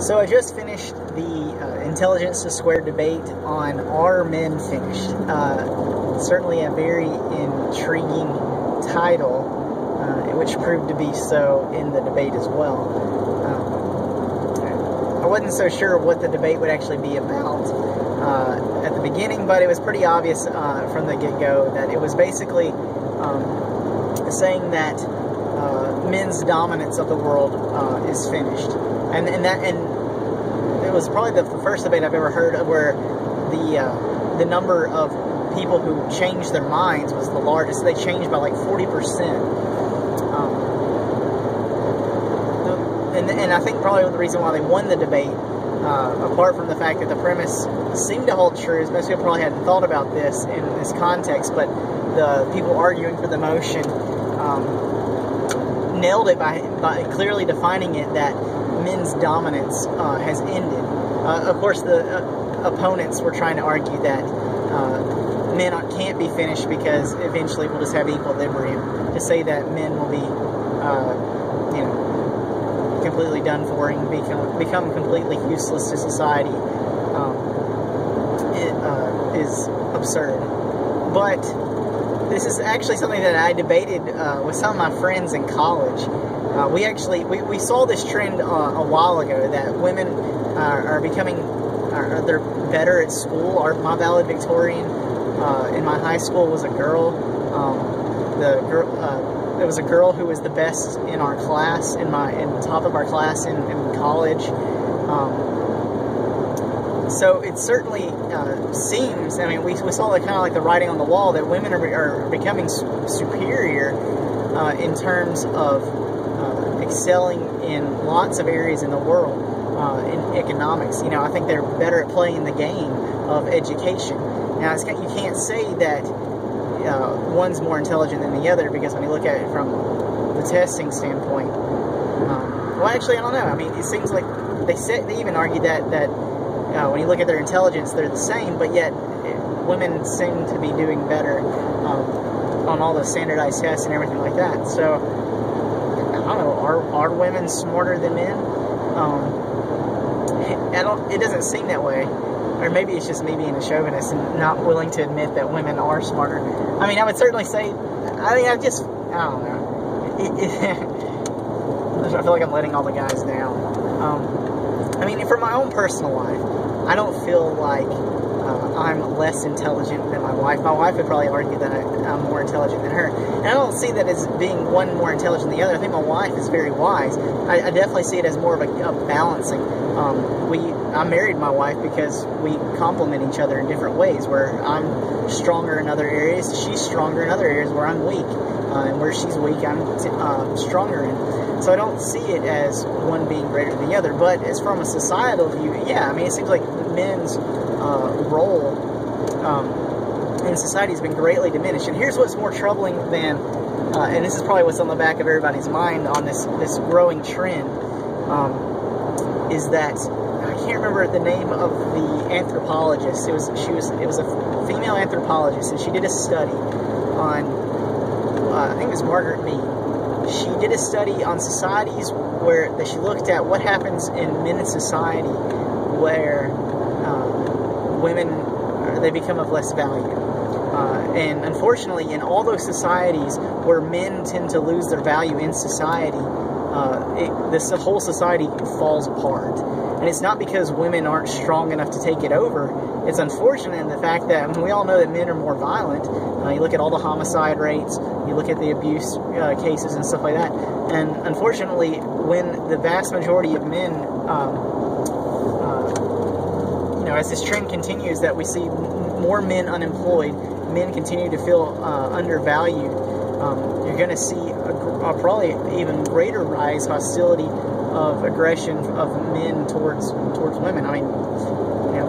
So I just finished the Intelligence to Square debate on Are Men Finished? Certainly a very intriguing title, which proved to be so in the debate as well. I wasn't so sure what the debate would actually be about at the beginning, but it was pretty obvious from the get-go that it was basically saying that men's dominance of the world is finished, and it was probably the first debate I've ever heard of where the number of people who changed their minds was the largest. They changed by like 40%. And I think probably the reason why they won the debate, apart from the fact that the premise seemed to hold true, is most people probably hadn't thought about this in this context, but the people arguing for the motion nailed it by clearly defining it that men's dominance has ended. Of course, the opponents were trying to argue that men can't be finished because eventually we'll just have equilibrium. To say that men will be, completely done for and become completely useless to society is absurd. But this is actually something that I debated with some of my friends in college. We saw this trend a while ago that women are becoming, they're better at school. My valedictorian in my high school was a girl. There was a girl who was the best in our class, in the top of our class in college. So it certainly seems, we saw kind of like the writing on the wall that women are becoming superior in terms of excelling in lots of areas in the world, in economics. I think they're better at playing the game of education. Now, you can't say that one's more intelligent than the other, because when you look at it from the testing standpoint, well, actually, I don't know. It seems like they even argue that when you look at their intelligence, they're the same, but yet women seem to be doing better on all the standardized tests and everything like that. So, I don't know, are women smarter than men? It doesn't seem that way. Or maybe it's just me being a chauvinist and not willing to admit that women are smarter. I would certainly say, I don't know. I feel like I'm letting all the guys down. For my own personal life, I don't feel like I'm less intelligent than my wife. My wife would probably argue that I'm more intelligent than her. And I don't see that as being one more intelligent than the other. I think my wife is very wise. I definitely see it as more of a balancing. I married my wife because we complement each other in different ways, where I'm stronger in other areas, she's stronger in other areas where I'm weak. And where she's weak, I'm stronger in. So I don't see it as one being greater than the other. But as from a societal view, yeah, it seems like men's role in society has been greatly diminished. And here's what's more troubling than, and this is probably what's on the back of everybody's mind on this growing trend, is that I can't remember the name of the anthropologist. It was a female anthropologist, and she did a study on, I think it was Margaret Mead. She did a study on societies where she looked at what happens in men's society where women, they become of less value. And unfortunately, in all those societies where men tend to lose their value in society, this whole society falls apart. And it's not because women aren't strong enough to take it over. It's unfortunate in the fact that we all know that men are more violent. You look at all the homicide rates, you look at the abuse cases and stuff like that. And unfortunately, when the vast majority of men, as this trend continues, that we see more men unemployed, men continue to feel undervalued, you're going to see a probably even greater rise, hostility of aggression of men towards women.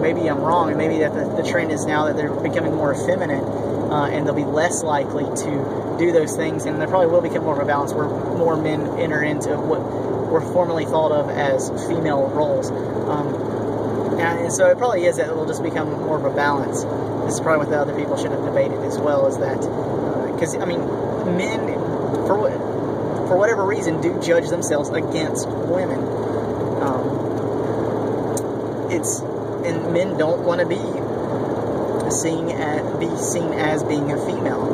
Maybe I'm wrong, and maybe that the trend is now that they're becoming more effeminate, and they'll be less likely to do those things, and there probably will become more of a balance where more men enter into what were formerly thought of as female roles. And so it probably is that it will just become more of a balance. This is probably what the other people should have debated as well, is that, because, men, for whatever reason, do judge themselves against women. and men don't want to be seen as being a female,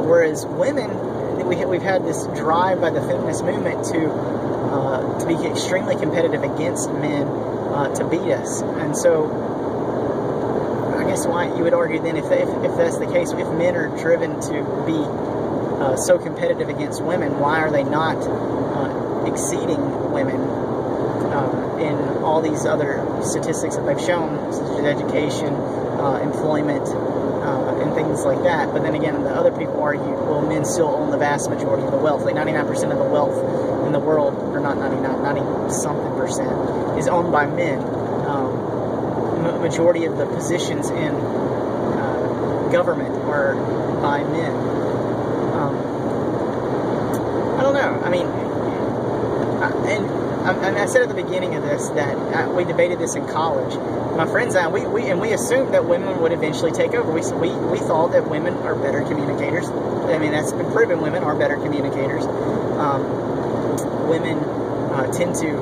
whereas women, we've had this drive by the feminist movement to be extremely competitive against men to beat us. And so I guess why you would argue then, if that's the case, if men are driven to be so competitive against women, why are they not exceeding women in all these other statistics that they've shown, such as education, employment, and things like that? But then again, the other people argue, well, men still own the vast majority of the wealth. Like 99% of the wealth in the world, or not 99, 90-something percent, is owned by men. Majority of the positions in government are by men. I don't know. I mean, and I said at the beginning of this that we debated this in college. My friends and I, we assumed that women would eventually take over. We thought that women are better communicators. I mean, that's been proven. Women are better communicators. Women tend to,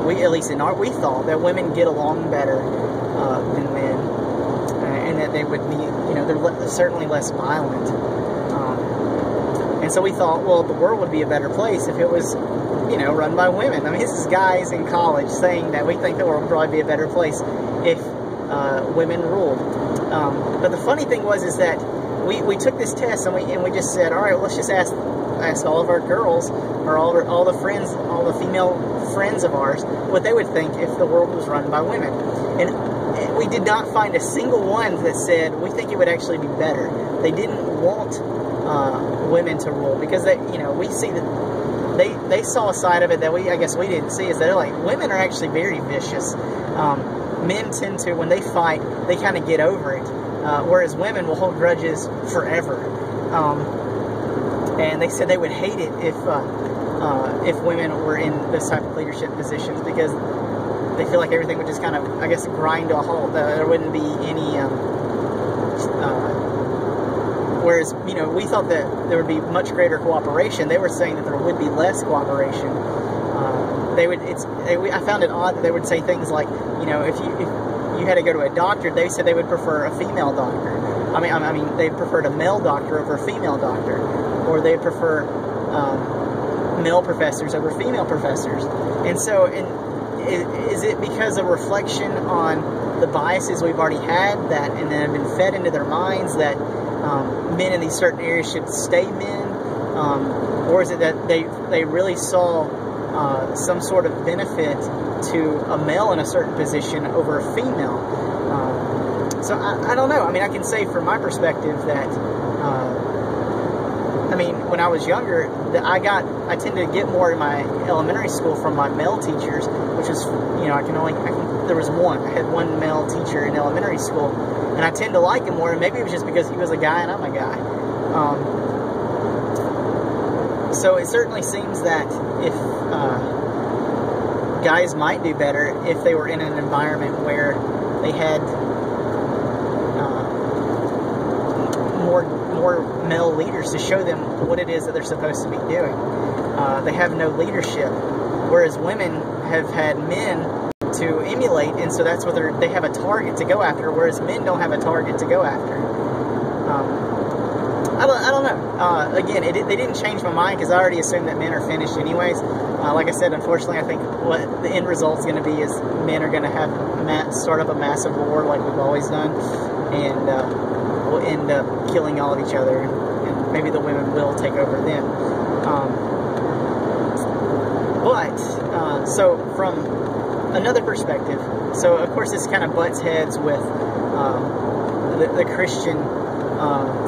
at least we thought that women get along better than men, and that they would be, they're certainly less violent. And so we thought, well, the world would be a better place if it was, run by women. I mean, this is guys in college saying that we think the world would probably be a better place if women ruled. But the funny thing is that we took this test and we just said, all right, well, let's just ask all of our girls, or all the female friends of ours, what they would think if the world was run by women. And we did not find a single one that said we think it would actually be better. They didn't want women to rule, because we see that they saw a side of it that I guess we didn't see, is that they're like, women are actually very vicious. Men tend to, when they fight, they kind of get over it, whereas women will hold grudges forever. And they said they would hate it if women were in this type of leadership positions, because they feel like everything would just kind of, I guess, grind to a halt. There wouldn't be any, whereas, we thought that there would be much greater cooperation. They were saying that there would be less cooperation. I found it odd that they would say things like, if you had to go to a doctor, they said they would prefer a female doctor. I mean, they preferred a male doctor over a female doctor, or they prefer male professors over female professors. And so, is it because of reflection on the biases we've already had and then have been fed into their minds that men in these certain areas should stay men, or is it that they really saw some sort of benefit to a male in a certain position over a female? So I don't know. I mean, I can say from my perspective that when I was younger, that I tended to get more in my elementary school from my male teachers, which is, there was one. I had one male teacher in elementary school, and I tend to like him more, and maybe it was just because he was a guy and I'm a guy. So it certainly seems that if guys might do better if they were in an environment where they had more male leaders to show them what it is that they're supposed to be doing. They have no leadership, whereas women have had men to emulate, and so that's what they have a target to go after, whereas men don't have a target to go after. I don't know. Again, they didn't change my mind, because I already assumed that men are finished anyways. Like I said, unfortunately, I think what the end result is going to be is men are going to have start up a massive war like we've always done, and we'll end up killing all of each other, and maybe the women will take over them. So from another perspective, so of course this kind of butts heads with the Christian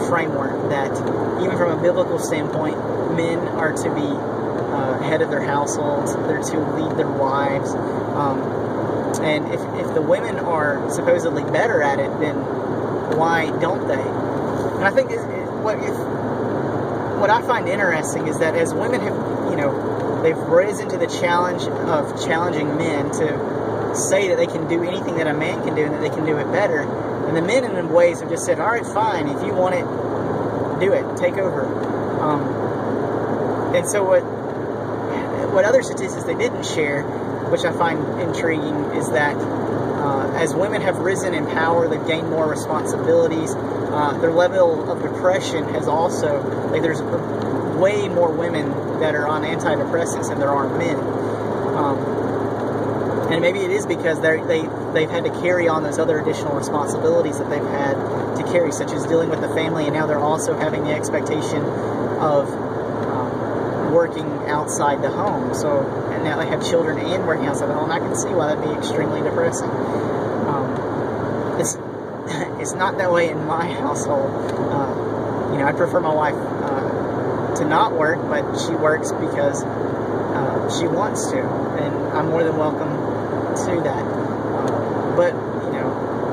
framework that even from a biblical standpoint, men are to be head of their households, they're to lead their wives, and if the women are supposedly better at it, then why don't they? And I think what I find interesting is that as women have, they've risen to the challenge of challenging men to say that they can do anything that a man can do and that they can do it better, and the men in ways have just said, all right, fine, if you want it, do it, take over. And so what other statistics they didn't share which I find intriguing, is that as women have risen in power, they've gained more responsibilities. Their level of depression has also, like, there's way more women that are on antidepressants than there are men. And maybe it is because they've had to carry on those other additional responsibilities that they've had to carry, such as dealing with the family, and now they're also having the expectation of working outside the home. So, and now they have children and working outside the home. I can see why that'd be extremely depressing. It's not that way in my household. I prefer my wife to not work, but she works because she wants to, and I'm more than welcome to that. But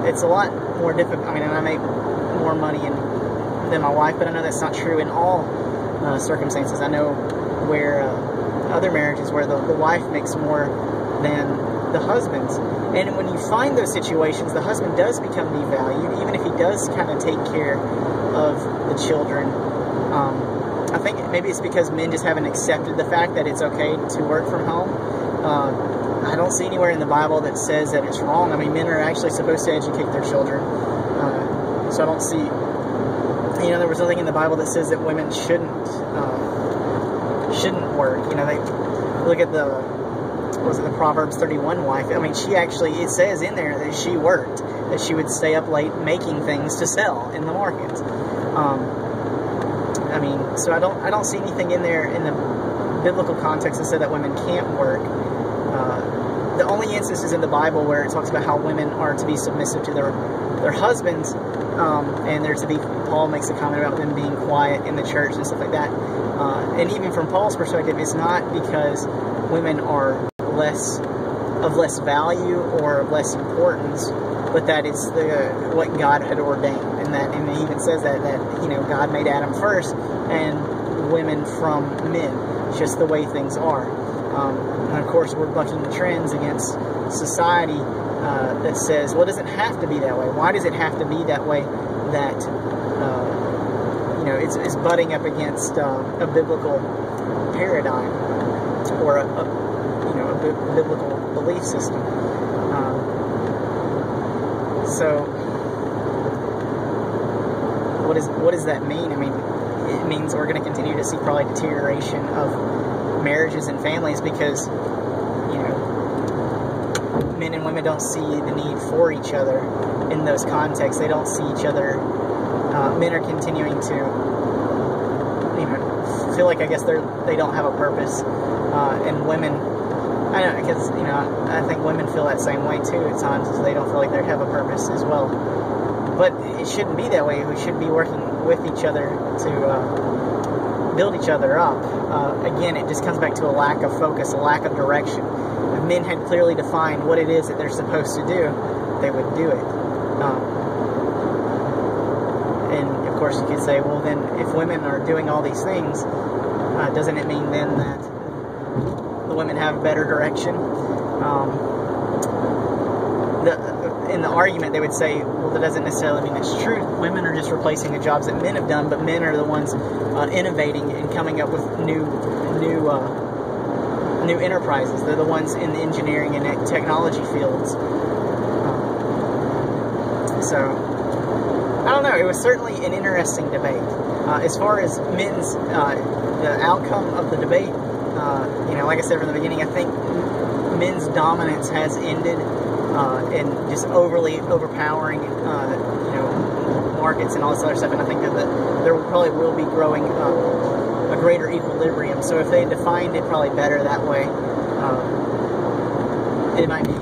it's a lot more difficult. I mean, and I make more money than my wife, but I know that's not true in all circumstances. I know where other marriages where the wife makes more than the husband's. And when you find those situations, the husband does become devalued, even if he does kind of take care of the children. I think maybe it's because men just haven't accepted the fact that it's okay to work from home. I don't see anywhere in the Bible that says that it's wrong. I mean, men are actually supposed to educate their children. So I don't see, there was nothing in the Bible that says that women shouldn't work. They look at the Proverbs 31 wife. I mean, she actually, it says in there that she worked, that she would stay up late making things to sell in the market. So I don't see anything in there in the biblical context that said that women can't work. The only instances in the Bible where it talks about how women are to be submissive to their husbands, and they're to be, Paul makes a comment about them being quiet in the church and stuff like that. And even from Paul's perspective, it's not because women are less value or of less importance, but that it's what God had ordained, and he even says that God made Adam first and women from men. It's just the way things are. And of course, we're bucking the trends against society that says, well, it doesn't have to be that way. Why does it have to be that way? That it's butting up against a biblical paradigm or a biblical belief system. So, what does that mean? I mean, it means we're going to continue to see probably deterioration of marriages and families because, men and women don't see the need for each other in those contexts. They don't see each other. Men are continuing to, feel like, I guess they don't have a purpose, and women, I don't know, because, I think women feel that same way too at times, as they don't feel like they have a purpose as well. But it shouldn't be that way. We should be working with each other to build each other up. Again, it just comes back to a lack of focus, a lack of direction. If men had clearly defined what it is that they're supposed to do, they would do it. And of course you could say, well then, if women are doing all these things, doesn't it mean then that the women have better direction? In the argument, they would say, well, that doesn't necessarily mean it's true. Women are just replacing the jobs that men have done, but men are the ones innovating and coming up with new enterprises. They're the ones in the engineering and technology fields. So, I don't know. It was certainly an interesting debate. As far as men's, the outcome of the debate, like I said from the beginning, I think men's dominance has ended. And just overpowering, markets and all this other stuff. And I think that there probably will be growing a greater equilibrium. So if they defined it probably better that way, it might be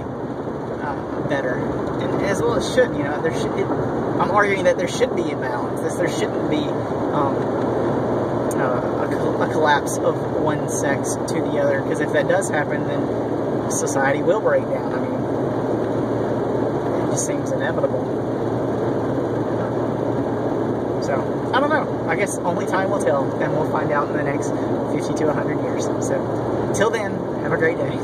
better. And as well it should. I'm arguing that there should be a balance. There shouldn't be a collapse of one sex to the other. Because if that does happen, then society will break down. I mean, seems inevitable. So, I don't know. I guess only time will tell, and we'll find out in the next 50 to 100 years. So, until then, have a great day.